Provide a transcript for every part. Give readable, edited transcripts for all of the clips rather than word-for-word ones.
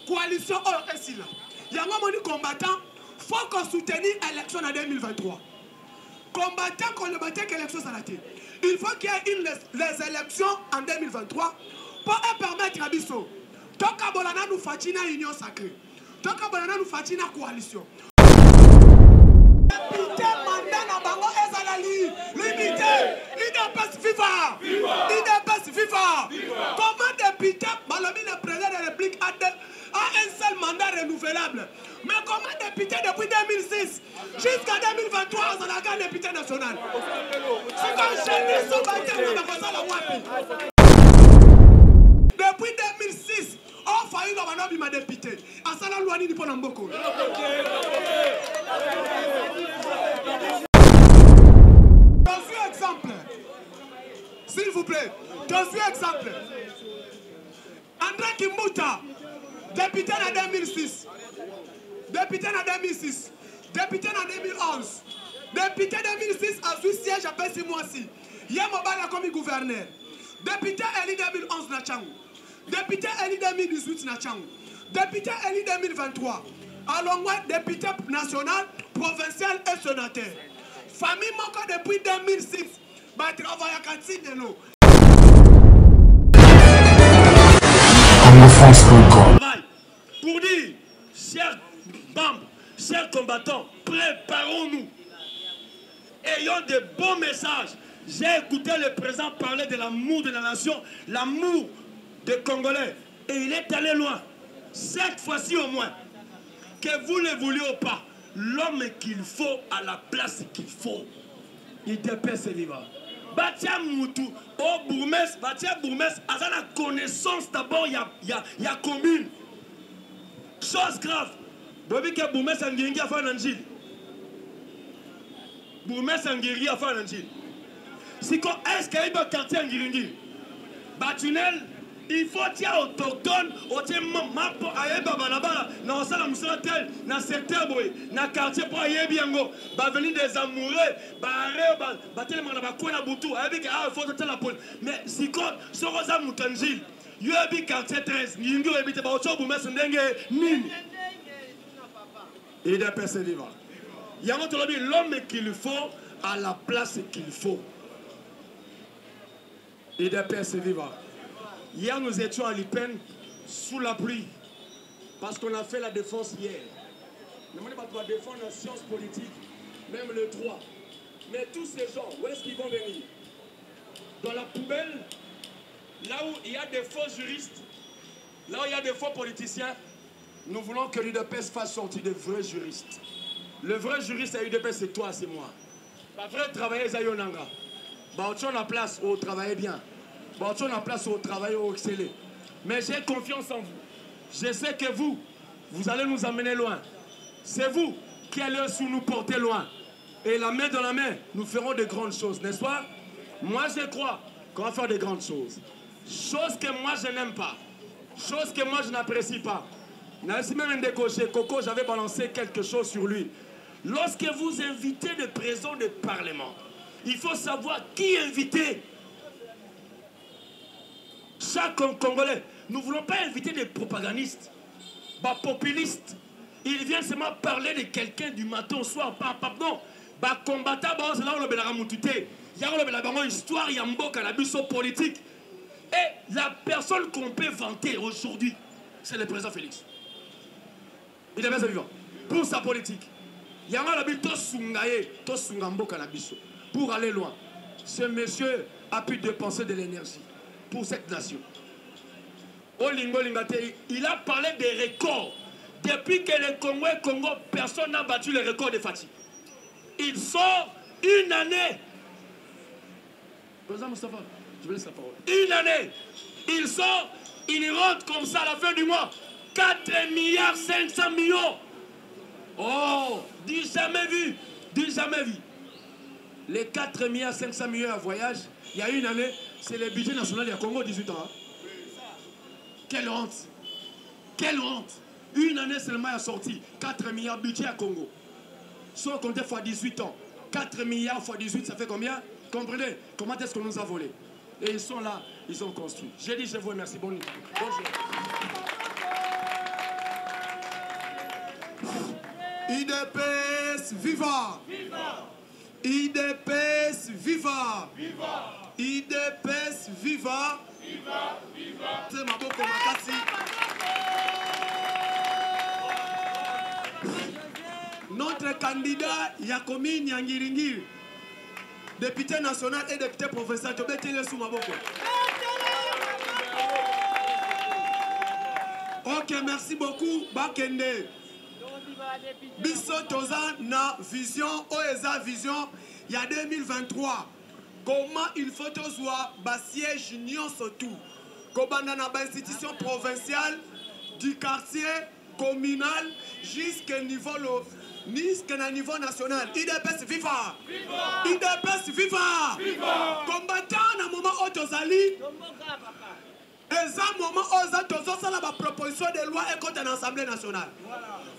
coalition Oresila. Il y a un combattant, il faut qu'on soutenir l'élection en 2023. Combattant qu'on ne battait qu'élection ça raté. Il faut qu'il y ait les élections en 2023 pour permettre à Bisso. Donc, à nous fatina union sacrée. Donc, à nous fatina coalition. Comment député, Malobi le président de la République a un seul mandat renouvelable? Mais comment député depuis 2006 jusqu'à 2023 on a un député national? C'est comme j'ai son depuis 2006, on failli dans ma député. À ça, la loi n'est pas dans beaucoup. Exemple. S'il vous plaît, deuxième exemple. André Kimbuta, député en 2006, député en 2006, député en 2011, député en 2006 à ce siège à Pessi-Moissi. Il y a Mobala comme gouverneur. Député élu 2011 na Tchangou. Député élu 2018 na Tchangou. Député élu 2023. Alors moi, député national, provincial et sénateur. Famille Moko depuis 2006. Bah travaille à Katsi de l'eau. Pour dire, chers membres, chers combattants, préparons-nous. Ayons de bons messages. J'ai écouté le président parler de l'amour de la nation, l'amour des Congolais. Et il est allé loin. Cette fois-ci au moins, que vous le vouliez ou pas, l'homme qu'il faut à la place qu'il faut, il dépêche ses vivants. Batia Moutou, au bourgmestre, Batia bourgmestre, à la connaissance d'abord, il y a commune. Chose grave. Bobi que bourgmestre Ngiri a fait un angile. Bourgmestre Ngiri a fait un angile. Si est-ce qu'il y a un quartier Ngiri? Batunel, il faut dire autochtone, au mapo ayeba balabala, na osala musala tel, na secteur boy, na quartier pour ayebi yango, ba venir des amoureux, ba aré ba tellement na ba kona butu, ayebi que ah il faut telle la police. Mais si quand soroza mutanjil, yebi quartier 13, ngingo ebite ba ocho boumès ndenge nini. Il est persévérant. Il y a l'homme qu'il faut à la place qu'il faut. Il est persévérant. Hier, nous étions à Lipen sous la pluie parce qu'on a fait la défense hier. Nous doit défendre la science politique, même le droit. Mais tous ces gens, où est-ce qu'ils vont venir? Dans la poubelle, là où il y a des faux juristes, là où il y a des faux politiciens, nous voulons que l'UDPS fasse sortir de vrais juristes. Le vrai juriste à l'UDPS, c'est toi, c'est moi. La vraie travailleuse à Yonanga. Bah, on a la place où travailler bien. Bon, on a la place au travail, au exceller. Mais j'ai confiance en vous. Je sais que vous allez nous amener loin. C'est vous qui allez nous porter loin. Et la main dans la main, nous ferons de grandes choses, n'est-ce pas? Moi, je crois qu'on va faire de grandes choses. Choses que moi, je n'aime pas. Choses que moi, je n'apprécie pas. Coco, j'avais balancé quelque chose sur lui. Lorsque vous invitez des présidents de parlement, il faut savoir qui inviter. Chaque Congolais, nous ne voulons pas inviter des propagandistes, des populistes. Ils viennent seulement parler de quelqu'un du matin au soir. Non, des combattants, c'est là où on a il y a une histoire, il y a une cannabis politique. Et la personne qu'on peut vanter aujourd'hui, c'est le président Félix. Il est bien vivant. Pour sa politique. Il y a pour aller loin. Ce monsieur a pu dépenser de l'énergie pour cette nation. Il a parlé des records. Depuis que le Congo, personne n'a battu le record de Fatih. Il sort une année. Président Moustapha, je vous laisse la parole. Une année. Il sort, il rentre comme ça à la fin du mois. 4 milliards 500 millions. Oh, du jamais vu. Du jamais vu. Les 4 milliards 500 millions à voyage, il y a une année, c'est le budget national du Congo, 18 ans. Hein? Quelle honte. Quelle honte. Une année seulement a sorti 4 milliards budget à Congo. Soit compté fois 18 ans. 4 milliards fois 18, ça fait combien? Comprenez comment est-ce qu'on nous a volé? Et ils sont là, ils ont construit. J'ai dit, je vous remercie. Bonjour. IDPS viva! IDPS viva! IDPS viva! C'est ma boko makasi. Notre candidat Yakomi Nyangiringiri, député national et député provincial, tu peux tirer sous ma boko. Ok, merci beaucoup. Bakende. Biso toza na vision, OESA vision, il y a 2023. Comment il faut soit siège union surtout. Kobanda na institution provinciale, du quartier, communal, jusqu'au niveau national. IDPS viva! IDPS viva! Combattant na moment autozali. Et ça, moment où la proposition de loi est contre l'Assemblée nationale.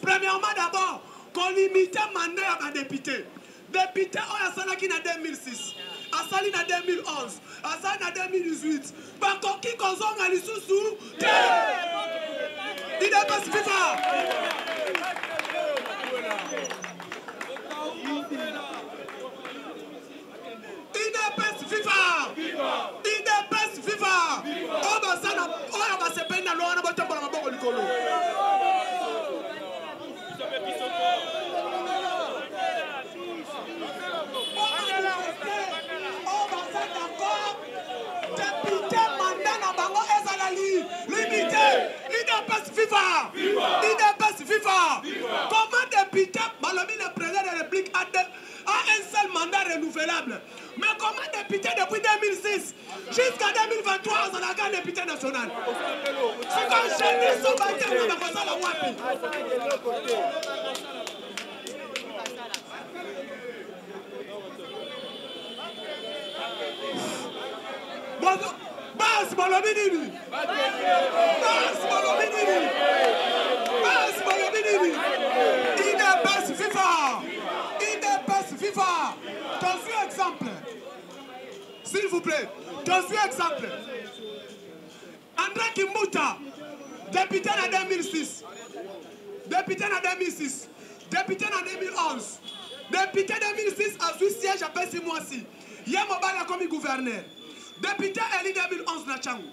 Premièrement, d'abord, qu'on limite le mandat à un député. Député, on a ça qui en 2006, à ça en 2011, à ça en 2018. Par contre, qui cause on a sous il n'est pas FIFA. IDPS FIFA! IDPS FIFA! On va se peine dans l'eau, on va te prendre la boue du colo. On va se d'accord. Député mandat na bango ezalali. Limité. IDPS FIFA! IDPS FIFA! Comment député, Malobi le président de la République a un seul mandat renouvelable? Mais comment député depuis 2006 jusqu'à 2023 on a un député national? C'est quand j'ai son bâtiment, on va faire ça la wapi. Bas Malobinini. Bas Malobinini. Bas Malobinini. IDPS FIFA. IDPS FIFA. Dans un exemple. S'il vous plaît, dans un exemple. André Kimbuta, député en 2006, député en 2006, député en 2011, député en 2006 à ce siège à Pessi Moissi. Yamobala comme gouverneur. Député élu 2011 na Tchangou.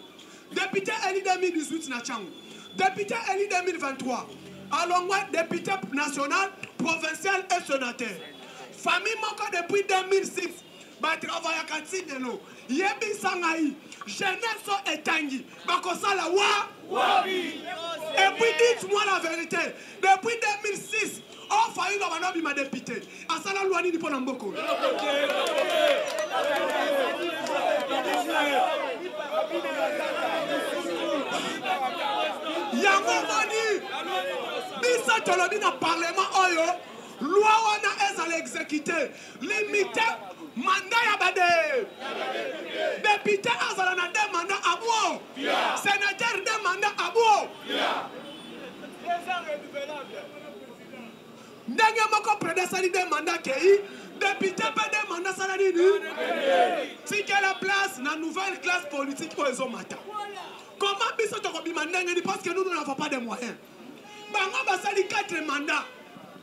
Député élu 2018 na Tchangou. Député élu 2023. Alors moi, député national, provincial et sénateur. Famille manque depuis 2006. Bah travaille à Katinelo. Yebi Sangaï. Jeunesse et Tangi. Bakosala wa. Et puis dites-moi la vérité. Depuis 2006, on faillit dans ma ma député. Asala Louani ni pona mboko. Yango mani. Bisa tolobi na parlement oyo. Loi wana ezala exécuter. Limité. Mandat yabade. Député azala na deux mandats à bout. Sénateur deux mandats à bout. Ndenge moko prédécesseur deux mandats kei. Député pas deux mandats salari ni. Si quelle la place na nouvelle classe politique pour les hommes matin. Comment biso to kobima ndenge ni parce que nous n'avons pas de moyens. Bango basali 4 mandats.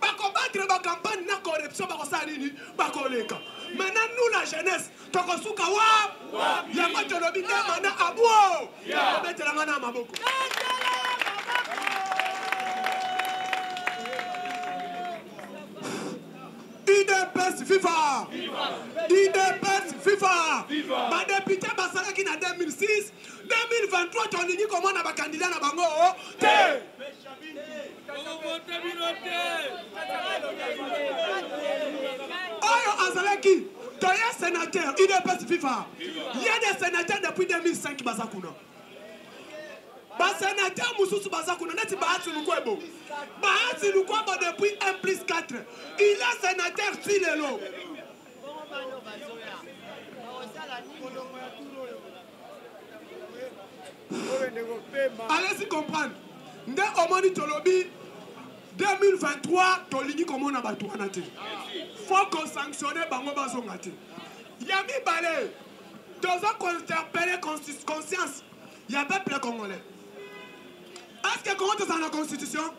Bako battre ba campagne na corruption bako salini bako leka. Maintenant nous la jeunesse tokosuka wa ya matolobi de manda abo ya metela ngana maboko. IDPS FIFA! IDPS FIFA! Ma député basala qui na 2006, 2023 tu as dit comment on a un candidat na bango te. Oyo azalaki, tu es sénateur, IDPS FIFA. Il y a des sénateurs depuis 2005 basakuna. Bas sénateur Moussous basakuna neti baati lukwebo. Baati lukwebo depuis 1+4. Il est sénateur Tilelo. Allez-y comprendre. Nde omoni tolobi 2023 tolini comme on a battu en athée. Faut qu'on sanctionne bango bazongate. Yami balé. Dans un interpeller conscience. Il y a peuple congolais. Est-ce que comment c'est dans la constitution?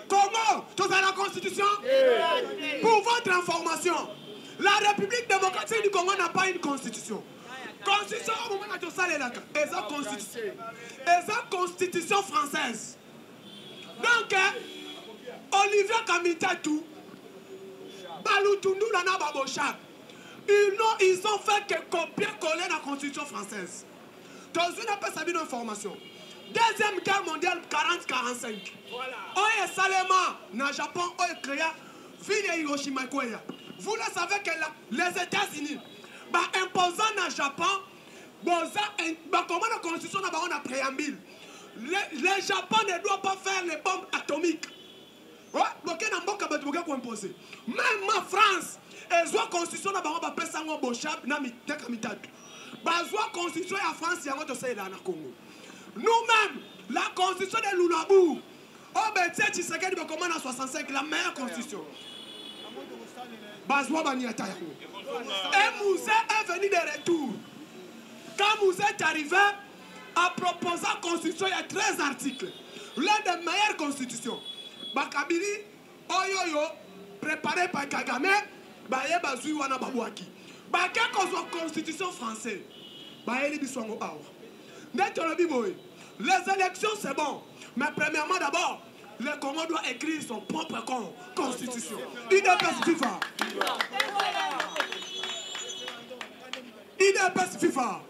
Congo, tu as la constitution? Pour votre information, la République démocratique du Congo n'a pas une constitution. Constitution au moment où tu as la constitution. Et la constitution française. Donc, Olivier Kamitatou, Baloutoundou, Lana Babochak, ils ont fait que copier-coller la constitution française. Dans une appel, une information. Deuxième guerre mondiale, 40-45. Voilà. Oye Salema, na Japon, oye créa, ville Hiroshima. Vous le savez que les États-Unis, imposant na Japon, comment la constitution n'a préambule. Le Japon ne doit pas faire les bombes atomiques. Même en France, ils ont la constitution n'a pas constitution en France, il y a un Congo. Nous-mêmes, la constitution de Lunabou, comment en 65, la meilleure constitution. Et Mouzé est venu de retour. Quand Mouzé est arrivé, à proposer la constitution, il y a 13 articles. L'un des meilleures constitutions. Bakabili, Oyoyo, préparé par Kagame, Baye Bazui Wana Babouaki. Baké qu'on constitution française. Baye Biswango Awa. Les élections, c'est bon. Mais premièrement, d'abord, le Congo doit écrire son propre constitution. IDPS FIFA. IDPS FIFA.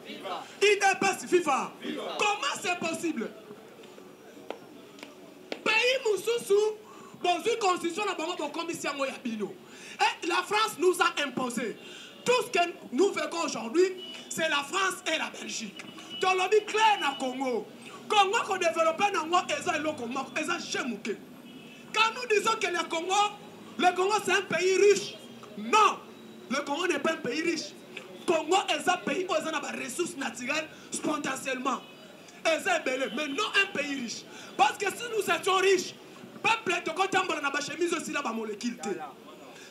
IDPS FIFA. Comment c'est possible? Pays Moussoussou, dans une constitution, et la France nous a imposé. Tout ce que nous faisons aujourd'hui, c'est la France et la Belgique. Dans le but clair dans le Congo, Congo qu'on développe dans le Congo, quand nous disons que le Congo c'est un pays riche, non, le Congo n'est pas un pays riche. Le Congo est un pays où il y a des ressources naturelles spontanément. Mais non un pays riche. Parce que si nous étions riches, peuple de Kotambola n'a pas chemise aussi là-bas molécule.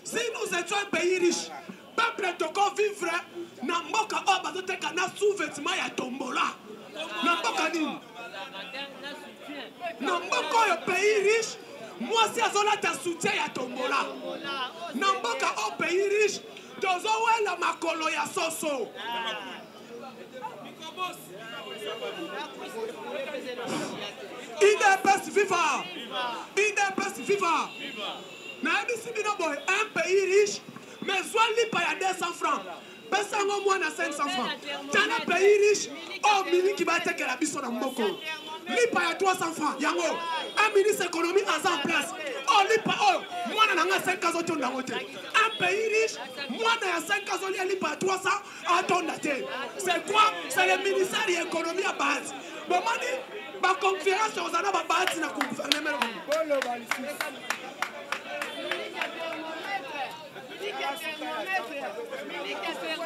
Si nous étions un pays riche, peuple de Kotambola vivrait dans Mboka Obazote Kana sous-vêtement ya tombola. Dans Mboka Nini. Dans Mboka un pays riche, moi si azola ta soutien ya tombola. Dans Mboka un pays riche, tozo la makolo ya soso. IDPS FIFA. IDPS FIFA. Un pays riche, mais soit libre à 200 francs. Personne au moins à 500 francs. Tu as un pays riche, oh, mini qui va être la bison dans Mboko. Libre à 300 francs. Yango, un ministre économie en place. Oh, libre, oh, moi on a 5 ans dans la hôtel. Un pays riche, moi on a 5 ans libre à 300 à ton daté. C'est quoi? C'est le ministère de l'économie à base. Bon, ma conférence sur Zana Babati n'a pas gouvernement.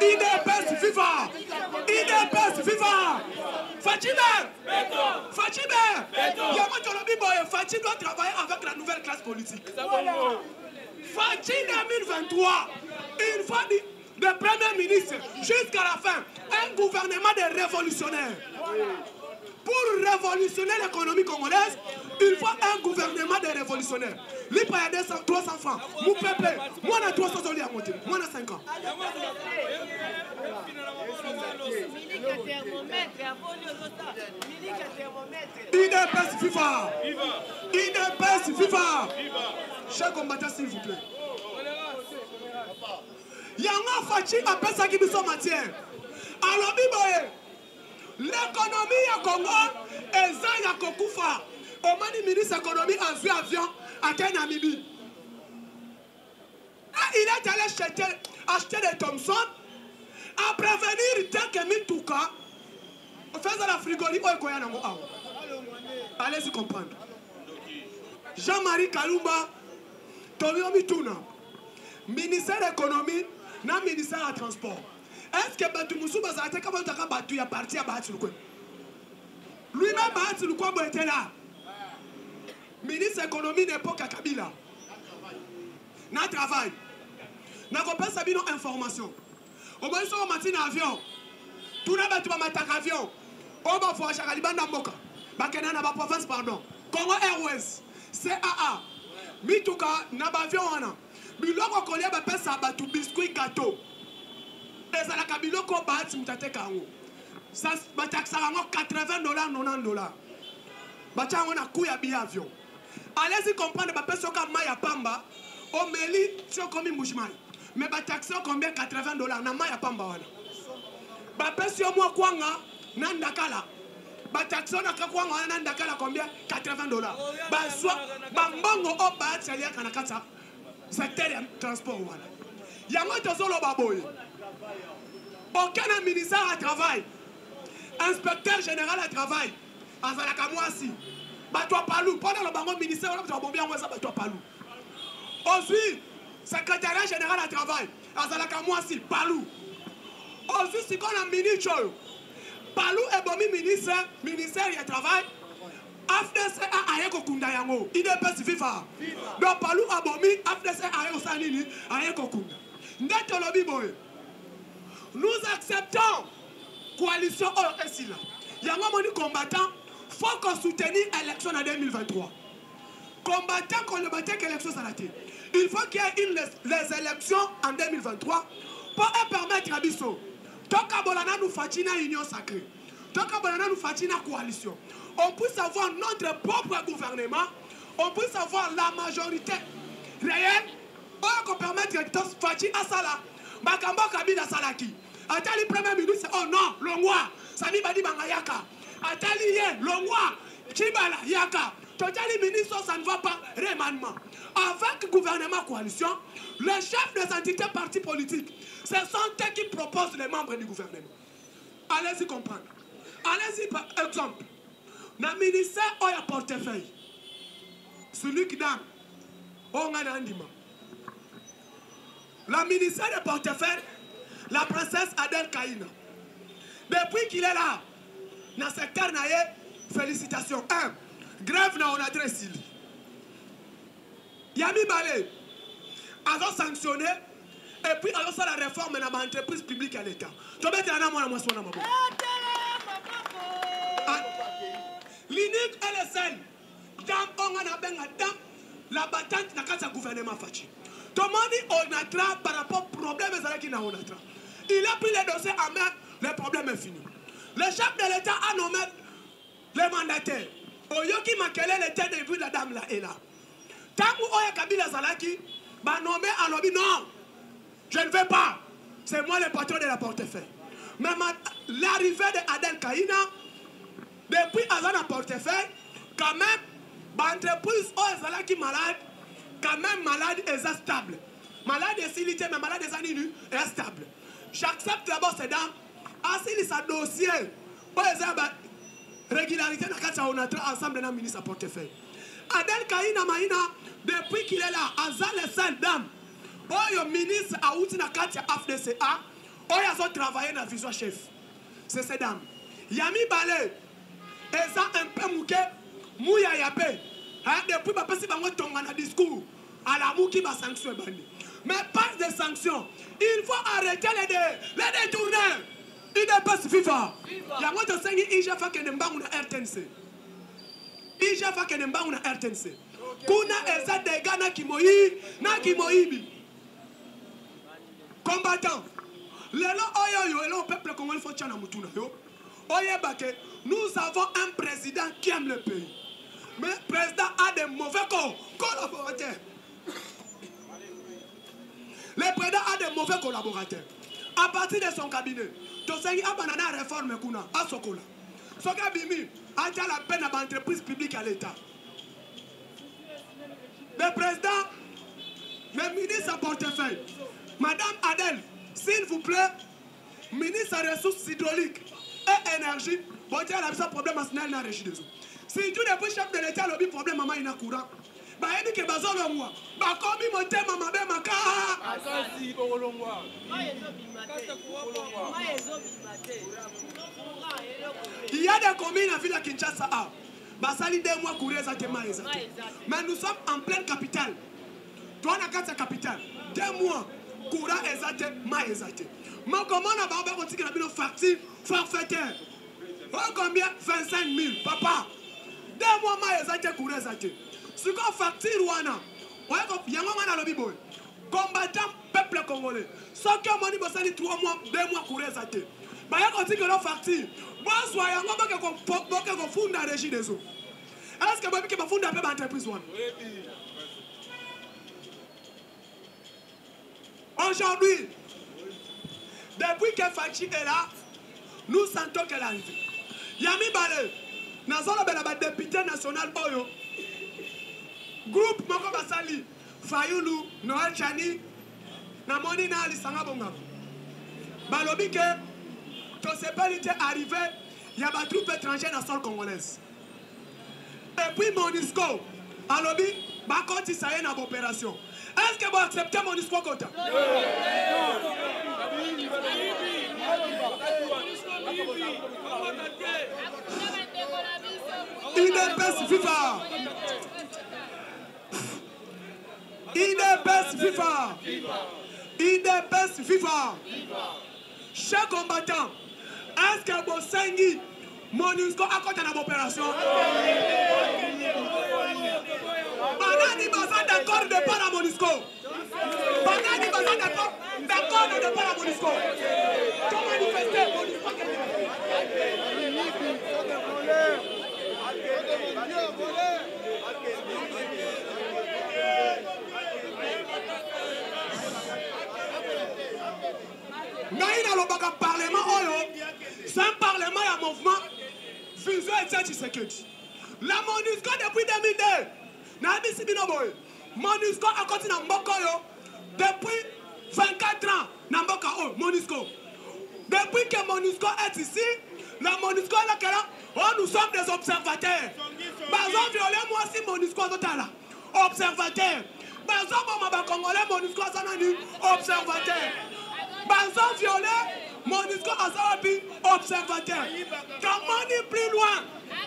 IDPS FIFA. IDPS FIFA. Fatime. Fatime. Fatime doit travailler avec la nouvelle classe politique. Fatime 2023. Une fois de premier ministre jusqu'à la fin. Un gouvernement de révolutionnaires. Pour révolutionner l'économie congolaise, il faut un gouvernement de révolutionnaires. Lui, il y a 300 francs. Mon peuple, moi, on a 300 dollars à monter. Moi, on a 5 ans. IDPS FIFA. IDPS FIFA. Chers combattants, s'il vous plaît. Yango Fachi appelle ça qui nous sommes matière. Alors, l'économie à Congo est Zaya Kokufa. Au mani ministre de l'économie a vu avion à Kenamibi. Il est allé acheter des Thompson. Après venir, tel que Mitouka, faisant la frigorie, allez-y comprendre. Jean-Marie Kalumba, Tomio Mituna, ministère de l'économie, non ministère de transport. Est-ce que Batoumoussou Bazate quand on a battu, il a parti à battre le coin? Lui-même battu le coin était là. Ministre de l'économie d'époque à Kabila. N'a travail. N'a pas sabi nos informations. Au moins, on matin avion. Tout le monde a avion. On va voir Chakaliban Namboka. Bakena na province, pardon. Congo Airways. CAA mituka na bavion wana biloko kolia bapesa batu biscuit gâteau ezalaka biloko baati mutateka yango batakisaka yango $80 $90 batia yango na coût ya billet avion. Allez-y comprendre bapesa yoka mai ya pamba omeli ti okomi mbushimai mais bataxi combien $80 na mai ya pamba wana bapesa yo mwa kwanga na ndakala bataxi na kwanga wana na ndakala combien $80 baswa bambongo o baati aliaka na kata secteur ya transport wana yango tozoloba boye aucun ministère à travail inspecteur général à travail azalaka mwasi batwa palu pendant le bango ministère wana batwa bombi yango eza batwa palu aussi secrétaire général à travail azalaka mwasi palu aussi sikona ministre oyo palu ebomi ministère ya travail FDC aye kokunda yango IDPS viva donc palu abomi FDC aye osala nini aye kokunda ndete olobi boye nous acceptons coalition oyo esila yango moni combattant faut qu'on soutenir l'élection en 2023 combattant qu'on ne batte qu'élection ça la il faut qu'il y ait les élections en 2023 pour permettre à Bisso Toka Bolana nous fatina union sacrée Toka Bolana nous fatina coalition on puisse avoir notre propre gouvernement on puisse avoir la majorité réelle pour permettre à Fati Asala Makambo Kabila Salaki Atali premier ministre oh non Longwa Sani Badi Bangayaka Atali Ye Longwa Kibala Yaka Totali ministre ça ne va pas remaniement avec le gouvernement coalition les chefs des entités partis politiques ce sont eux qui proposent les membres du gouvernement allez-y comprendre allez-y par exemple na ministère oya portefeuille celui qui donne on a andima la ministère de portefeuille la princesse Adel Kaina depuis qu'il est là dans ce secteur félicitations grève na on adresse il Yami Balé a sanctionné et puis alors ça la réforme dans l'entreprise publique à l'État. Tu vas mettre la main à moi. L'unique et le seul dans la battante n'a qu'à gouvernement Fachi. Tout le monde on a par rapport au problème qui n'a on a. Il a pris les dossiers en main, le problème est fini. Le chef de l'État a nommé les mandataires. Oyoki Makele l'État de vue de la dame là est là. Tant que Oya Kabila Zalaki va nommer à l'objet, non, je ne veux pas. C'est moi le patron de la portefeuille. Mais l'arrivée de Adel Kaina, depuis Azana portefeuille, quand même, l'entreprise Oya Zalaki malade, quand même malade est stable. Malade est silité, mais malade est stable. J'accepte d'abord ces dames, assis sa dossier, Oya Zalaki, régularité, on a ensemble dans le ministre à portefeuille. Adel Kaina Maïna, depuis qu'il est là, Azal et seule dame, le ministre a outi na katia FDCA, ils ont travaillé dans la vision chef. C'est ces dames. Yami Balé, ils ont un peu mouké, mouya yapé. Depuis que je suis dans discours, à la mouki va sanction. Mais pas de sanctions. Il faut arrêter les détourner. Il n'est pas vivant. Il y a moi de sengi IGF qui n'est pas un RTNC. IGF qui n'est pas un RTNC. Kuna eza de Ghana Kimoyi, na Kimoyibi. Combattant. Lelo oyo yo, le peuple congolais faut tchana mutuna yo. Oye bake, nous avons un président qui aime le pays. Mais le président a des mauvais collaborateurs. Le président a des mauvais collaborateurs. À partir de son cabinet, Tosengi a banana réforme kuna, à Sokola. Soka Bimi a déjà la peine à l'entreprise publique à l'État. Le président, le ministre à portefeuille, Madame Adel, s'il vous plaît, ministre des ressources hydrauliques et énergie, bon, il y a un problème national dans la régie des eaux. Si tu n'es pas chef de l'État, il y a un problème, maman, il y a un courant. Bah, il dit que bazar le mois. Bah, comme il monte, maman, ben, ma car. Il y a des communes à Villa Kinshasa. Bah, ça dit 2 mois courir exactement. Mais nous sommes en pleine capitale. Toi, on a 4 capitale. 2 mois courant exactement. Mais comment on a une facture forfaitaire? Combien? 25 000. Papa. 2 mois, courir exactement. Ce qu'on facture, wana. Yango wana lobi boy. Combattant peuple congolais. Sans que moni bosali 3 mois, 2 mois courir ça te. Bah y'a continué leur facture. Bon soit yango boke ko funda régie des eaux. Est-ce que boke ba funda pe ba entreprise wana? Aujourd'hui, depuis que Fachi est là, nous sentons qu'elle arrive. Yami Bale, nous avons un député national Oyo. Groupe Moko Basali, Fayoulou, Noël Chani, Namoni na Alisanga Bonga. Balobi que ton sépalité arrivé, il y a des troupes étrangères dans le sol congolaise. Et puis Monisco, Alobi, Bakoti ça y est dans l'opération. Est-ce que vous acceptez Monisco Kota? IDPS FIFA. IDPS FIFA. IDPS FIFA. Chers combattants, est-ce que vous savez Monisco a côté dans l'opération? Banani Bazan d'accord de pas à Monisco. Banani Bazan d'accord de pas à Monisco. Comment manifester Monisco? Naïna Lobaka Parlement, c'est un parlement et un mouvement Vision et Tshisekedi. La Monusco depuis 2002, Nabi Sibinoboy, Monusco a continué à Mbokoyo depuis 24 ans. Namboka Monusco. Depuis que Monusco est ici, la Monusco est là, nous sommes des observateurs. Bazon violé, moi aussi Monusco est là. Observateur. Bazon Maba Congolais, Monusco est observateur. Bazon violé, Monusco est observateur. Comment ni plus loin?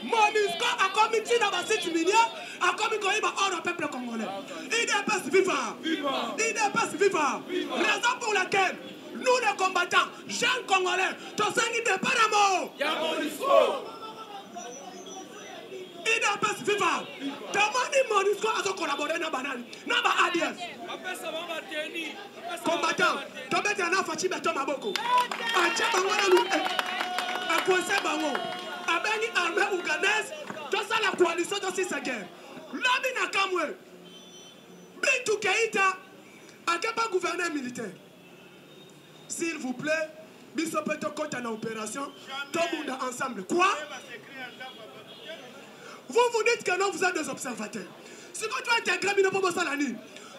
Monusco a commis dans la site minière, a commis hors au peuple congolais. IDPS FIFA. IDPS FIFA. Raison pour laquelle nous les combattants, jeunes congolais, tous ceux qui ne pas d'amour. IDPS FIFA. Comment ni Monusco a collaboré dans Banani, dans ADF. Combattants, tu peux être un Fachi Beto Maboko. Acha Bango à conseil Bango. Abeni armée ouganaise, tout ça la coalition de 6 guerres. L'homme n'a qu'à moi. Bintou Keïta, à quel pas gouverneur militaire? S'il vous plaît, Bissopeto compte en opération, tout le monde ensemble. Quoi? Vous dites que non, vous êtes des observateurs. Ce que tu as intégré, il n'y a pas de salani.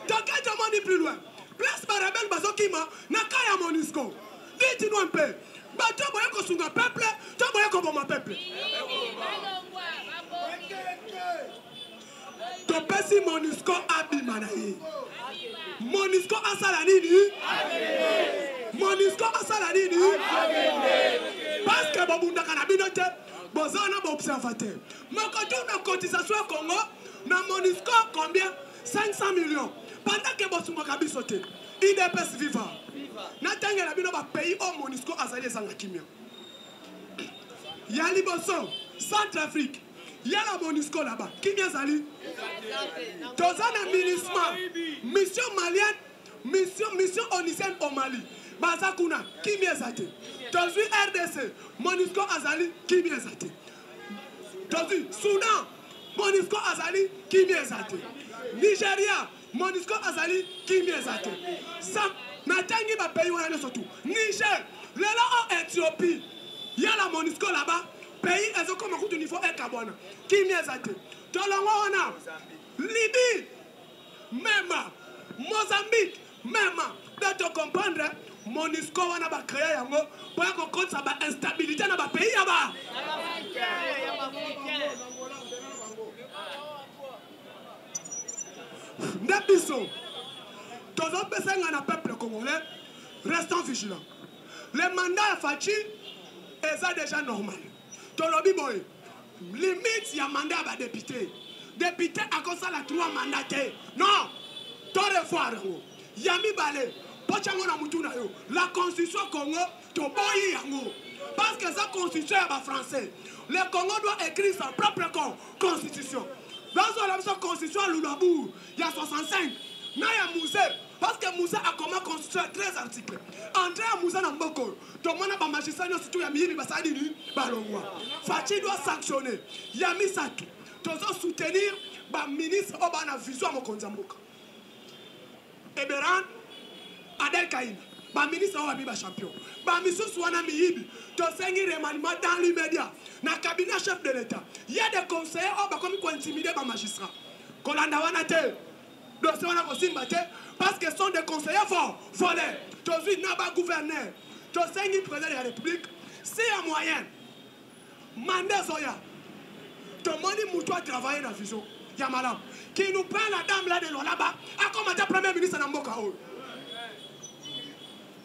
Tu as qu'à demander plus loin. Place Barabel Bazokima, Nakaya Monisco. Dites-nous un peu. Tu as que sur un peuple, tu as que mon peuple. Tu as Monisco Abimanaï. Monisco Asalanini. Monisco Asalanini. Parce que Babunda Kanabinote, Bozana observateur. Mais quand on a cotisation au Congo, na Monisco combien? 500 millions. Pendant que Bosuma Kabi sauté, IDPS vivant. Natanga la bino ba pays au Monisco azali ezanga kimia. Ya Liboso, Centrafrique. Ya la Monisco là-bas. Kimia zali. Tozana MINUSMA, mission malienne, mission onisienne au Mali. Bazakuna, kimia zate. Tozu RDC, Monisco azali, kimia zate. Tozu Soudan, Monisco azali, kimia zate. Nigeria, Monisco azali, kimia zate. Natangi ba pays wana surtout. Niger, là en Éthiopie, il y a la Monisco là-bas. Pays ils ont comme un niveau Ekabwana. Qui m'y a zate. Tolongona, Libye, même Mozambique, même. Doit comprendre, Monisco wana ba créer yango pour qu'on compte ça ba instabilité dans ba pays là-bas. Ndabiso. Tous les personnes dans le peuple congolais, restons vigilants. Le mandat à Fachi est déjà normal. Dans le boy, limite, il y a un mandat à député. Député à cause de la 3 mandataires. Non! Tout revoir. Yami Bale, la constitution Congo, parce que sa constitution est français. Le Congo doit écrire sa propre constitution. Dans la constitution à Lulabou, il y a 65. Il y a Moussé. Parce que Moussa a comment constitué 13 articles. André Moussa Namboko, tout le monde a magistrat, surtout Yami Bassadini, Balongwa. Fatih doit sanctionner. Yami Satou. Tu dois soutenir le ministre Obana Vision à Mokonzamboka. Eberan, Adel Kaïna. Le ministre Obana champion. Le ministre Souana Mihibi. Tu dois remaniement dans l'immédiat. Dans le cabinet chef de l'État. Il y a des conseillers qui ont intimidé les magistrats. Kolandawanate. Parce que ce sont des conseillers volés. Tu as vu Naba gouverneur. Tu as vu président de la République. Si il y a moyen, Mandé Zoya, tu as demandé à travailler dans la vision. Il y a madame qui nous prend la dame là de là-bas. A commenté le premier ministre Namboka.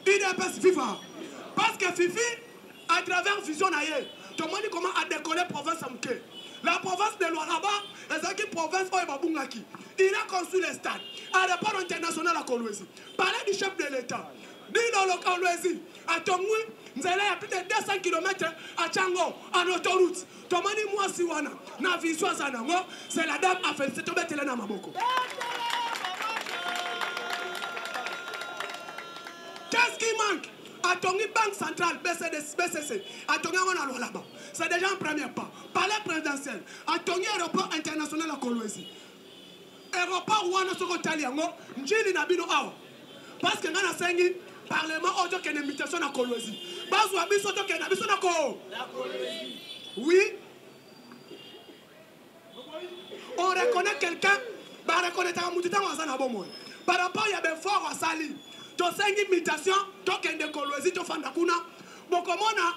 Il est pas FIFA. Parce que Fifi, à travers Vision Naye, tu as demandé comment a décollé la province Amke. La province de Lualaba, c'est une province où il il a construit les stades à l'aéroport international à Kolwezi. Parler du chef de l'État. Dit dans le Kolwezi, à Tongui, nous allons à plus de 200 km à Tchango, en autoroute. Tomani moi Siwana, na vision Zanango, c'est la dame a fait cette bête là Maboko. Qu'est-ce qui manque? À Tongi Banque Centrale, BCC, à Tongi on a là-bas. C'est déjà un premier pas. Palais présidentiel, à Tongi aéroport international à Kolwezi. Aéroport où on a ce Italiano, Njili Nabino Awa. Parce que dans la Sengi, Parlement, on a une invitation à Kolwezi. Parce qu'on a mis une invitation à Kolwezi. Oui. On reconnaît quelqu'un, on reconnaît un mouton à Zanabomo. Par rapport à des forts à Sali. Tu as une invitation, tu as une Kolwezi, tu as fait Kuna. Bon, comme on a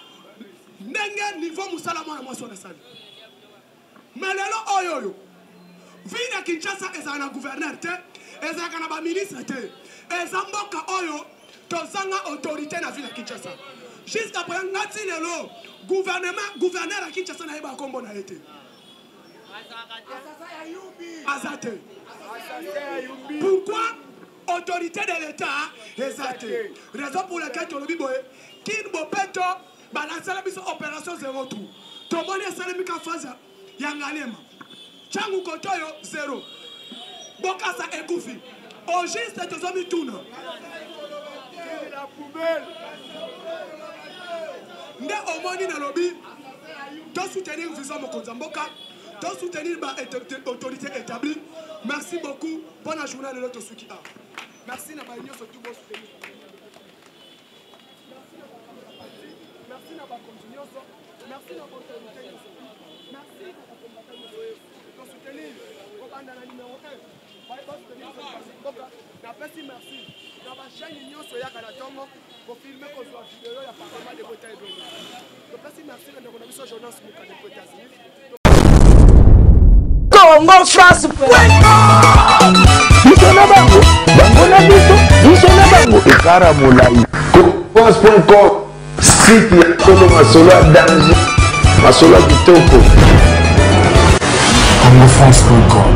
un niveau Moussalama à Moisson de Sali. Mais là, oyo. Vina Kinshasa est un gouverneur, est un ministre, est un mboka oyo, tozanga autorité na ville Kinshasa. Jusqu'à présent, ngati lelo gouverneur à Kinshasa na yeba kombo na été. Azate. Pourquoi autorité de l'État Azate? Raison pour laquelle tu le biboé, kin bopeto balancer la mission opération 0 tout. Tomoni salemi ka phase yangalema. Changu Kotoyo, 0. Bokasa Ekoufi. Au juste, tu as mis tout. La poubelle. Nde omoni na lobby. Tu soutenir Vision Mokonzamboka. Tu soutenir l'autorité établie. Merci beaucoup. Bonne journée de l'autre Souki. Merci na baigno surtout bon soutenir. Merci na ba continuer. Merci na bonne autorité. Merci pour soutenir le numéro 1. Merci. Dans la chaîne Union Soya Kanatongo, pour filmer qu'on soit vidéo, il y a pas mal de bouteilles de l'eau. Merci à notre mission journaliste pour les États-Unis. Congo France. France.com, site ya Congo Masolo danger, Masolo Kitoko. CongoFrance.com